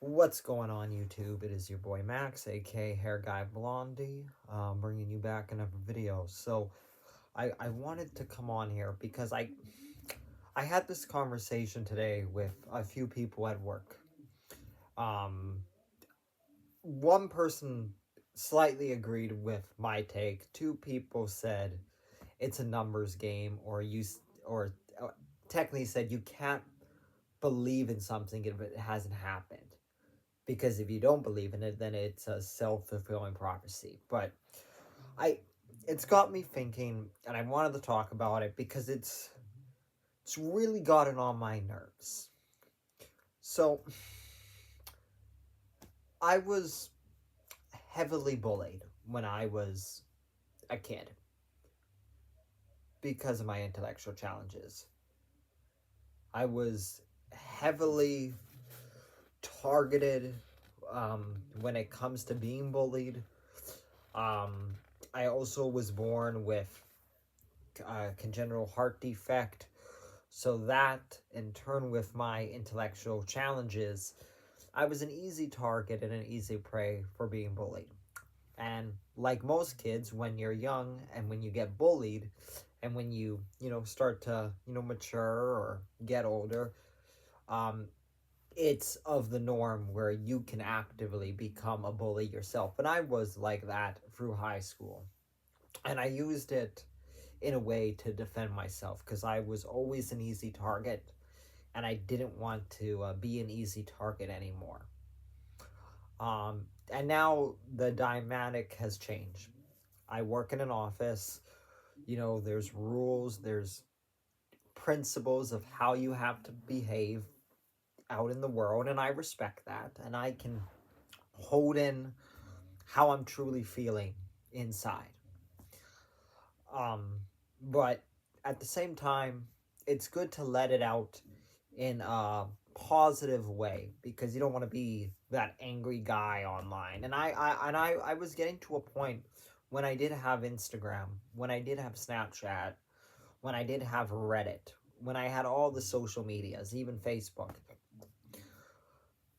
What's going on, YouTube? It is your boy Max, aka Hair Guy Blondie, bringing you back another video. So, I wanted to come on here because I had this conversation today with a few people at work. Um, One person slightly agreed with my take. Two people said it's a numbers game, or technically said you can't believe in something if it hasn't happened. Because if you don't believe in it, then it's a self-fulfilling prophecy. But I it's got me thinking, and I wanted to talk about it because it's really gotten on my nerves. So I was heavily bullied when I was a kid because of my intellectual challenges. I was heavily targeted when it comes to being bullied. um, I also was born with congenital heart defect. So that, in turn with my intellectual challenges, I was an easy target and an easy prey for being bullied. And like most kids, when you're young and when you get bullied, and when you start to, mature or get older, um, it's of the norm where you can actively become a bully yourself. And I was like that through high school. And I used it in a way to defend myself because I was always an easy target and I didn't want to be an easy target anymore. And now the dynamic has changed. I work in an office. There's rules, there's principles of how you have to behave out in the world, and I respect that. And I can hold in how I'm truly feeling inside. Um, but at the same time, it's good to let it out in a positive way because you don't want to be that angry guy online. And I was getting to a point when I did have Instagram, when I did have Snapchat, when I did have Reddit, when I had all the social medias, even Facebook.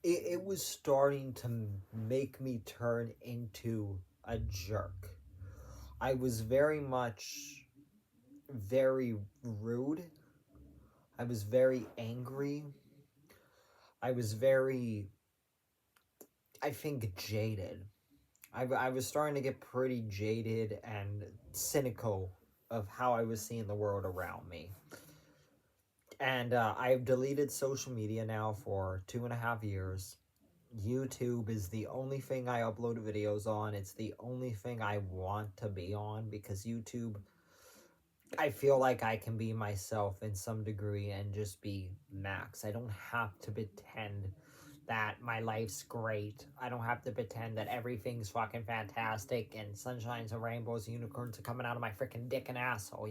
It was starting to make me turn into a jerk. I was very rude. I was very angry. I was very, I think, jaded. I was starting to get pretty jaded and cynical of how I was seeing the world around me. And I've deleted social media now for 2.5 years. YouTube is the only thing I upload videos on. It's the only thing I want to be on because YouTube, I feel like I can be myself in some degree and just be Max. I don't have to pretend that my life's great. I don't have to pretend that everything's fucking fantastic and sunshines and rainbows and unicorns are coming out of my freaking dick and asshole.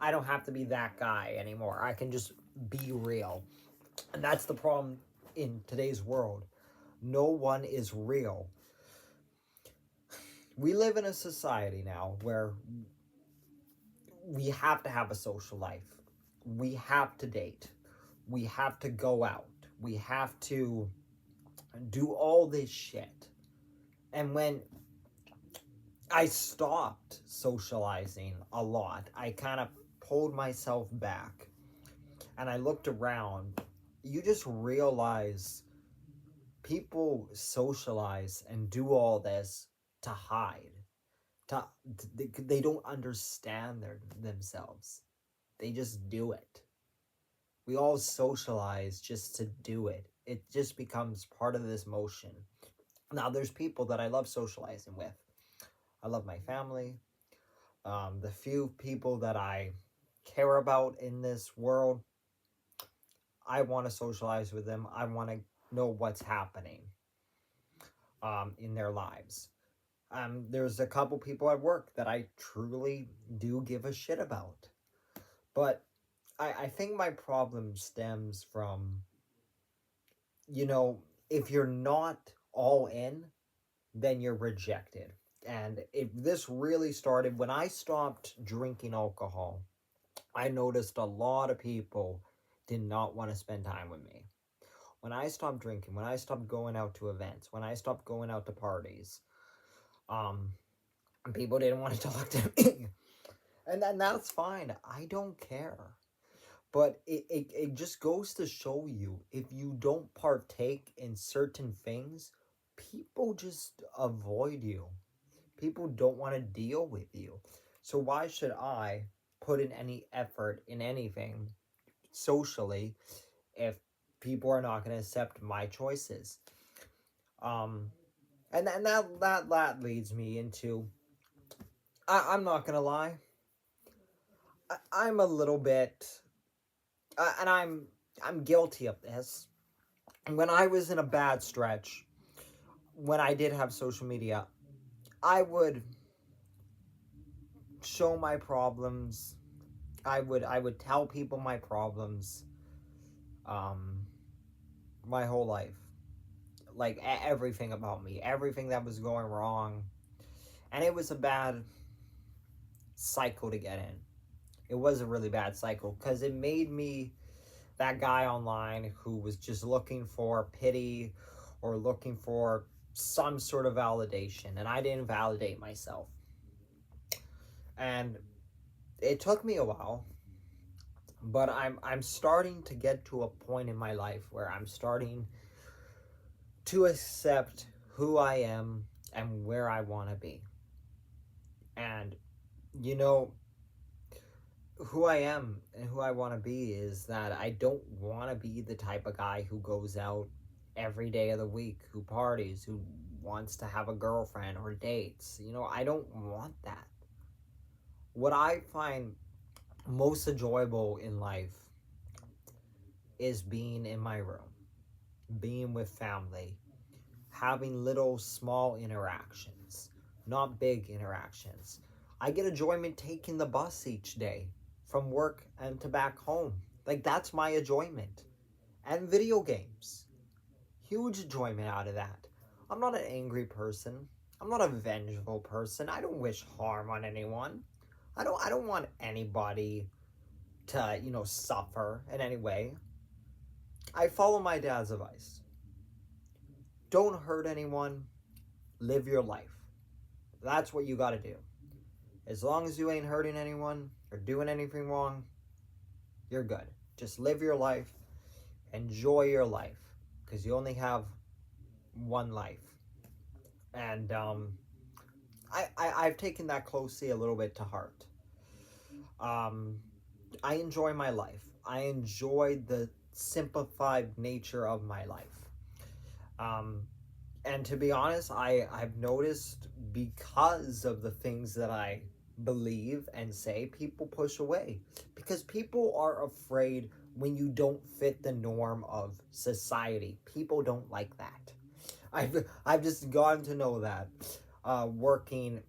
I don't have to be that guy anymore. I can just be real. And that's the problem in today's world. No one is real. We live in a society now where we have to have a social life. We have to date. We have to go out. We have to do all this shit. And when I stopped socializing a lot, I kind of pulled myself back and I looked around. You just realize people socialize and do all this to hide. To, they don't understand themselves. They just do it. We all socialize just to do it. It just becomes part of this motion. Now, there's people that I love socializing with. I love my family. The few people that I care about in this world, I want to socialize with them. I want to know what's happening in their lives. There's a couple people at work that I truly do give a shit about. But I think my problem stems from, if you're not all in, then you're rejected. And if this really started when I stopped drinking alcohol, I noticed a lot of people did not want to spend time with me. when I stopped drinking, when I stopped going out to events, when I stopped going out to parties, um, people didn't want to talk to me. And then that's fine. I don't care. But it just goes to show you, if you don't partake in certain things, people just avoid you. People don't want to deal with you. So why should I put in any effort in anything socially if people are not going to accept my choices? Um, and that leads me into, I'm not going to lie, I'm a little bit, and I'm guilty of this. When I was in a bad stretch, when I did have social media, I would show my problems. I would tell people my problems, um, my whole life, like everything about me, everything that was going wrong, and it was a bad cycle to get in. It was a really bad cycle because it made me that guy online who was just looking for pity or looking for some sort of validation, and I didn't validate myself. And it took me a while, but I'm starting to get to a point in my life where I'm starting to accept who I am and where I want to be. And you know, who I am and who I want to be is that I don't want to be the type of guy who goes out every day of the week, who parties, who wants to have a girlfriend or dates. You know, I don't want that. What I find most enjoyable in life is being in my room, being with family, having little small interactions, not big interactions. I get enjoyment taking the bus each day from work and to back home. Like, that's my enjoyment. And video games. Huge enjoyment out of that. I'm not an angry person. I'm not a vengeful person. I don't wish harm on anyone. I don't want anybody to, suffer in any way. I follow my dad's advice. Don't hurt anyone. Live your life. That's what you got to do. As long as you ain't hurting anyone or doing anything wrong, you're good. Just live your life. Enjoy your life. Because you only have one life. And I've taken that closely a little bit to heart. I enjoy my life. I enjoy the simplified nature of my life. And to be honest, I've noticed, because of the things that I believe and say, people push away. Because people are afraid when you don't fit the norm of society. People don't like that. I've just gotten to know that, working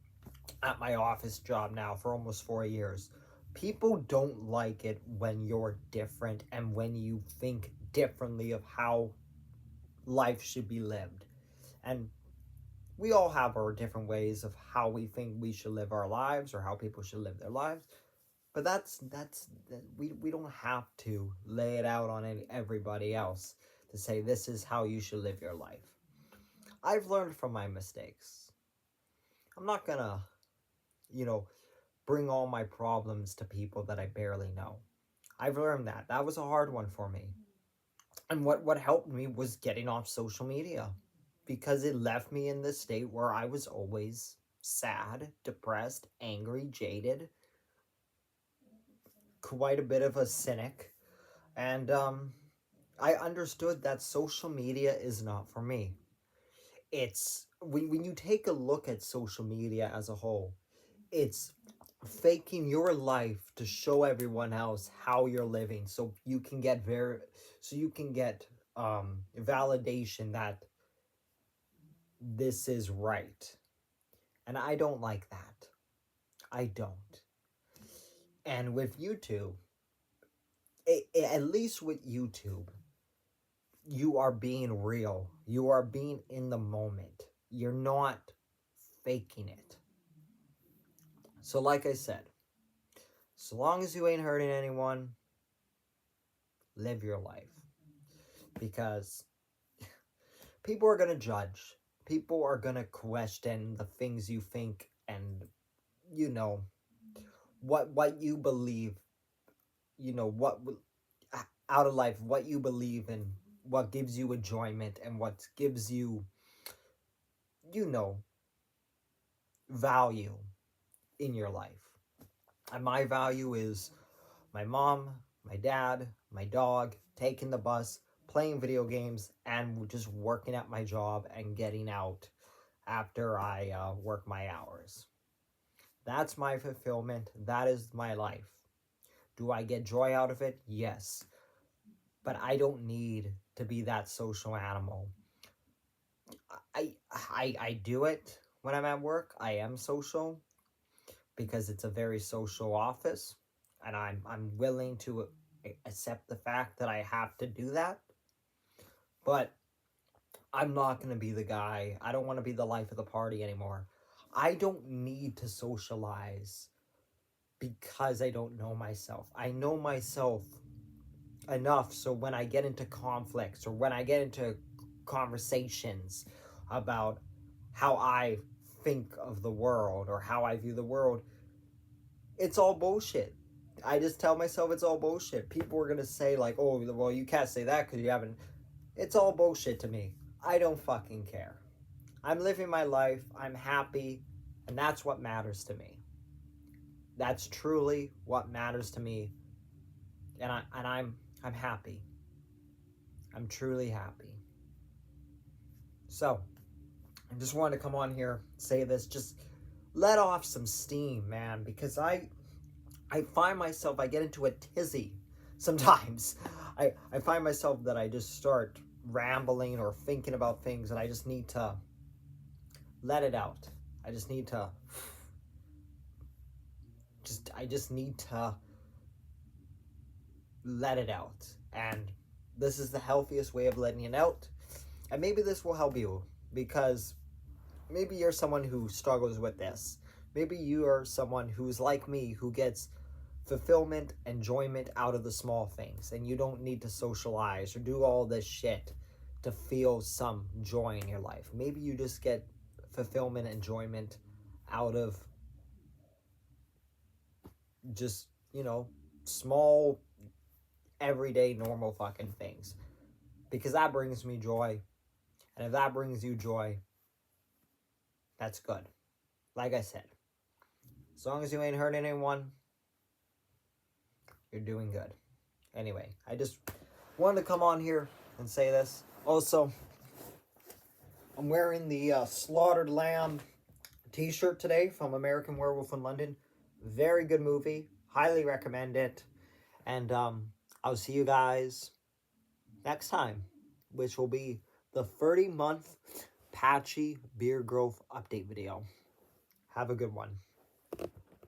at my office job now for almost 4 years. People don't like it when you're different and when you think differently of how life should be lived. And we all have our different ways of how we think we should live our lives or how people should live their lives. But we don't have to lay it out on everybody else to say this is how you should live your life. I've learned from my mistakes. I'm not gonna, bring all my problems to people that I barely know. I've learned that. That was a hard one for me. And what helped me was getting off social media, because it left me in this state where I was always sad, depressed, angry, jaded, quite a bit of a cynic. And I understood that social media is not for me. It's when you take a look at social media as a whole, it's faking your life to show everyone else how you're living, so you can get validation that this is right. And I don't like that. I don't. And with YouTube, at least with YouTube, you are being real. You are being in the moment. You're not faking it. So like I said, so long as you ain't hurting anyone, live your life. Because people are going to judge. People are going to question the things you think and, you know, what you believe, you know, what out of life, what you believe in, what gives you enjoyment and what gives you, you know, value in your life. And my value is my mom, my dad, my dog, taking the bus, playing video games, and just working at my job and getting out after I work my hours. That's my fulfillment. That is my life. Do I get joy out of it? Yes. But I don't need to be that social animal. I do it when I'm at work. I am social because it's a very social office, and I'm willing to accept the fact that I have to do that. But I'm not going to be the guy. I don't want to be the life of the party anymore. I don't need to socialize because I don't know myself. I know myself enough so when I get into conflicts or when I get into conversations about how I think of the world or how I view the world, it's all bullshit. I just tell myself it's all bullshit. People are going to say like, oh, well, you can't say that because you haven't. It's all bullshit to me. I don't fucking care. I'm living my life. I'm happy. And that's what matters to me. That's truly what matters to me. And I'm happy. I'm truly happy. So, I just wanted to come on here, say this, just let off some steam, man, because I find myself, I get into a tizzy sometimes. I find myself that I just start rambling or thinking about things, and I just need to let it out. I just need to let it out. And this is the healthiest way of letting it out. And maybe this will help you, because maybe you're someone who struggles with this. Maybe you are someone who's like me, who gets fulfillment, enjoyment out of the small things, and you don't need to socialize or do all this shit to feel some joy in your life. Maybe you just get fulfillment, enjoyment out of just, you know, small, everyday, normal fucking things. Because that brings me joy. And if that brings you joy, that's good. Like I said, as long as you ain't hurting anyone, you're doing good. Anyway, I just wanted to come on here and say this. Also, I'm wearing the Slaughtered Lamb t-shirt today from American Werewolf in London. Very good movie. Highly recommend it. And I'll see you guys next time, which will be the 30-month Patchy Beard Growth update video. Have a good one.